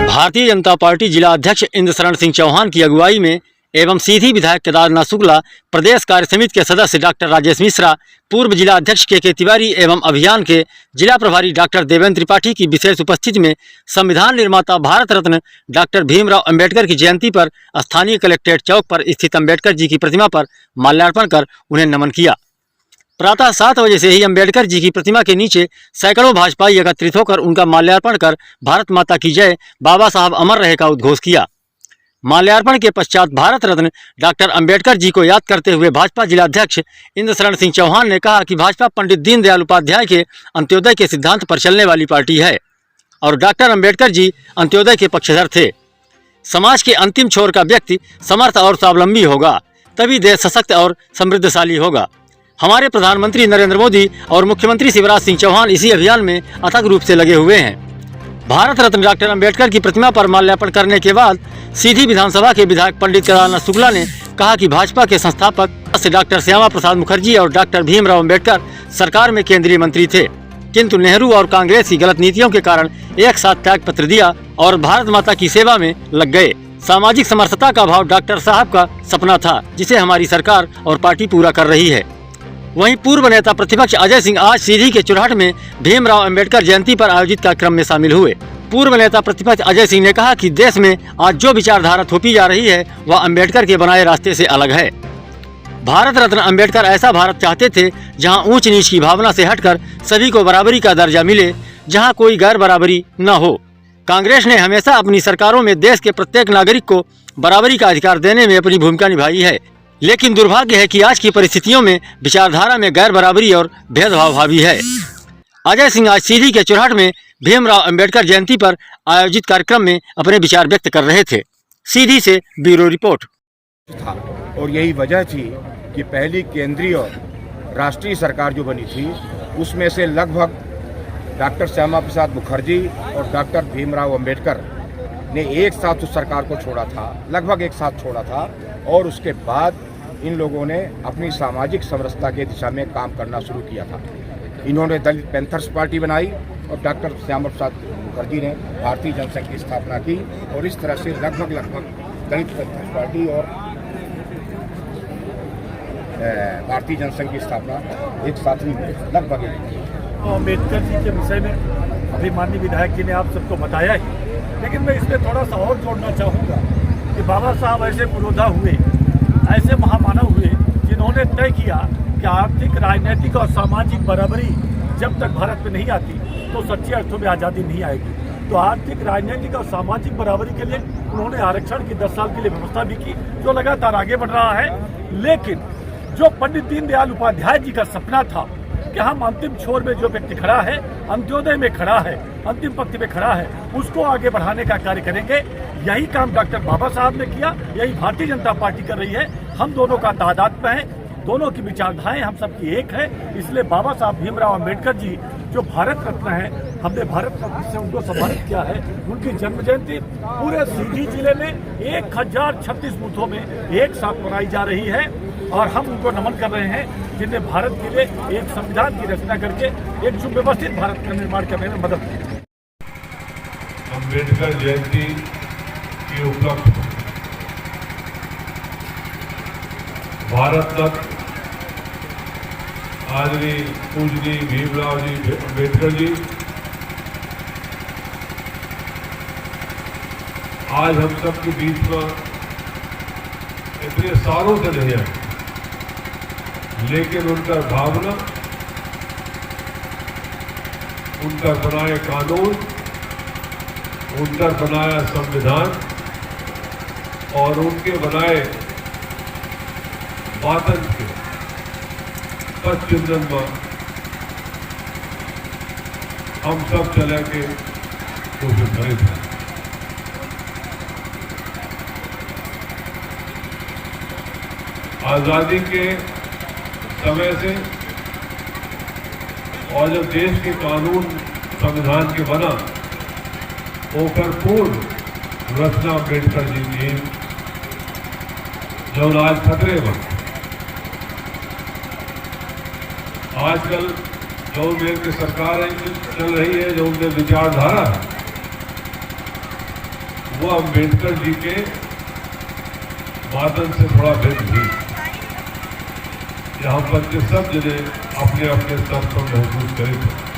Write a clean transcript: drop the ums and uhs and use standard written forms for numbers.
Bharatiya Janata party जिला अध्यक्ष इंद्र शरण सिंह चौहान की अगुवाई में एवं सीधी विधायक केदारनाथ शुक्ला, प्रदेश कार्य समिति के सदस्य डॉक्टर राजेश मिश्रा, पूर्व जिला अध्यक्ष के तिवारी एवं अभियान के जिला प्रभारी डॉक्टर देवेंद्र त्रिपाठी की विशेष उपस्थिति में संविधान निर्माता भारत रत्न डॉक्टर भीमराव अंबेडकर की जयंती पर स्थानीय कलेक्ट्रेट चौक पर स्थित अंबेडकर जी की प्रतिमा पर माल्यार्पण कर उन्हें नमन किया। प्रातः 7 बजे से ही अंबेडकर जी की प्रतिमा के नीचे सैकड़ों भाजपाई एकत्रित होकर उनका माल्यार्पण कर भारत माता की जय, बाबा साहब अमर रहे का उद्घोष किया। माल्यार्पण के पश्चात भारत रत्न डॉक्टर अंबेडकर जी को याद करते हुए भाजपा जिला अध्यक्ष इंद्र शरण सिंह चौहान ने कहा कि भाजपा पंडित दीनदयाल उपाध्याय के अंत्योदय के सिद्धांत पर चलने वाली पार्टी है और डॉक्टर अंबेडकर जी अंत्योदय के पक्षधर थे। समाज के अंतिम छोर का व्यक्ति समर्थ और स्वावलंबी होगा, तभी देश सशक्त और समृद्धशाली होगा। हमारे प्रधानमंत्री नरेंद्र मोदी और मुख्यमंत्री शिवराज सिंह चौहान इसी अभियान में अथक रूप से लगे हुए हैं। भारत रत्न डॉक्टर अंबेडकर की प्रतिमा पर माल्यार्पण करने के बाद सीधी विधानसभा के विधायक पंडित केदारनाथ शुक्ला ने कहा कि भाजपा के संस्थापक डॉक्टर श्यामा प्रसाद मुखर्जी और डॉक्टर भीमराव अंबेडकर सरकार में केंद्रीय मंत्री थे, किंतु नेहरू और कांग्रेस की गलत नीतियों के कारण एक साथ त्याग पत्र दिया और भारत माता की सेवा में लग गए। सामाजिक समरसता का भाव डॉक्टर साहब का सपना था, जिसे हमारी सरकार और पार्टी पूरा कर रही है। वहीं पूर्व नेता प्रतिपक्ष अजय सिंह आज सीधी के चुरहट में भीमराव अंबेडकर जयंती पर आयोजित कार्यक्रम में शामिल हुए। पूर्व नेता प्रतिपक्ष अजय सिंह ने कहा कि देश में आज जो विचारधारा थोपी जा रही है वह अंबेडकर के बनाए रास्ते से अलग है। भारत रत्न अंबेडकर ऐसा भारत चाहते थे जहां ऊंच नीच की भावना से हटकर सभी को बराबरी का दर्जा मिले, जहां कोई गैर बराबरी न हो। कांग्रेस ने हमेशा अपनी सरकारों में देश के प्रत्येक नागरिक को बराबरी का अधिकार देने में अपनी भूमिका निभाई है, लेकिन दुर्भाग्य है कि आज की परिस्थितियों में विचारधारा में गैर बराबरी और भेदभाव हावी है। अजय सिंह आज सीधी के चुरहट में भीमराव अंबेडकर जयंती पर आयोजित कार्यक्रम में अपने विचार व्यक्त कर रहे थे। सीधी से ब्यूरो रिपोर्ट। और यही वजह थी कि पहली केंद्रीय और राष्ट्रीय सरकार जो बनी थी उसमें से लगभग डॉक्टर श्यामा प्रसाद मुखर्जी और डॉक्टर भीमराव अंबेडकर ने एक साथ उस सरकार को छोड़ा था, लगभग एक साथ छोड़ा था। और उसके बाद इन लोगों ने अपनी सामाजिक समरसता के दिशा में काम करना शुरू किया था। इन्होंने दलित पैंथर्स पार्टी बनाई और डॉक्टर श्यामा प्रसाद मुखर्जी ने भारतीय जनसंघ की स्थापना की और इस तरह से लगभग दलित पैंथर्स पार्टी और भारतीय जनसंघ की स्थापना एक साथ ही लगभग। अम्बेडकर जी के विषय में अभी माननीय विधायक जी ने आप सबको बताया ही, लेकिन मैं इसमें थोड़ा सा और जोड़ना चाहूँगा कि बाबा साहब ऐसे पुरोधा हुए, ऐसे महामानव हुए जिन्होंने तय किया कि आर्थिक, राजनीतिक और सामाजिक बराबरी जब तक भारत में नहीं आती तो सच्चे अर्थों में आज़ादी नहीं आएगी। तो आर्थिक, राजनीतिक और सामाजिक बराबरी के लिए उन्होंने आरक्षण की 10 साल के लिए व्यवस्था भी की, जो लगातार आगे बढ़ रहा है। लेकिन जो पंडित दीनदयाल उपाध्याय जी का सपना था कि हम अंतिम छोर में जो व्यक्ति खड़ा है, अंत्योदय में खड़ा है, अंतिम पंक्ति में खड़ा है, उसको आगे बढ़ाने का कार्य करेंगे। यही काम डॉक्टर बाबा साहब ने किया, यही भारतीय जनता पार्टी कर रही है। हम दोनों का तादाद में है, दोनों की विचारधाराएं हम सबकी एक है। इसलिए बाबा साहब भीमराव अंबेडकर जी जो भारत रत्न है, हमने भारत रत्न से उनको सम्मानित किया है। उनकी जन्म जयंती पूरे सीधी जिले में 1036 बूथों में एक साथ मनाई जा रही है और हम उनको नमन कर रहे हैं जिन्हें भारत के लिए एक संविधान की रचना करके एक सुव्यवस्थित भारत का निर्माण करने में मदद की। अम्बेडकर जयंती के उपलक्ष्य भारत रत्न आदरणीय पूजनीय भीमराव जी अंबेडकर जी आज हम सब के बीच में इतने सालों से नहीं आए, लेकिन उनका भावना, उनका बनाए कानून, उनका बनाया संविधान और उनके बनाए वातन के पश्चिम में हम सब चले के कोशिश करें। आज़ादी के समय से और जब देश के कानून संविधान के बना होकर पूर्ण रचना अम्बेडकर जी की जो आज खतरे में आजकल जो उनमें की सरकार चल रही है, जो उनमें विचारधारा है, वो अम्बेडकर जी के वादन से थोड़ा भिन्न हुई। यहाँ पर के सब जने अपने अपने स्तर पर महसूस करे थे।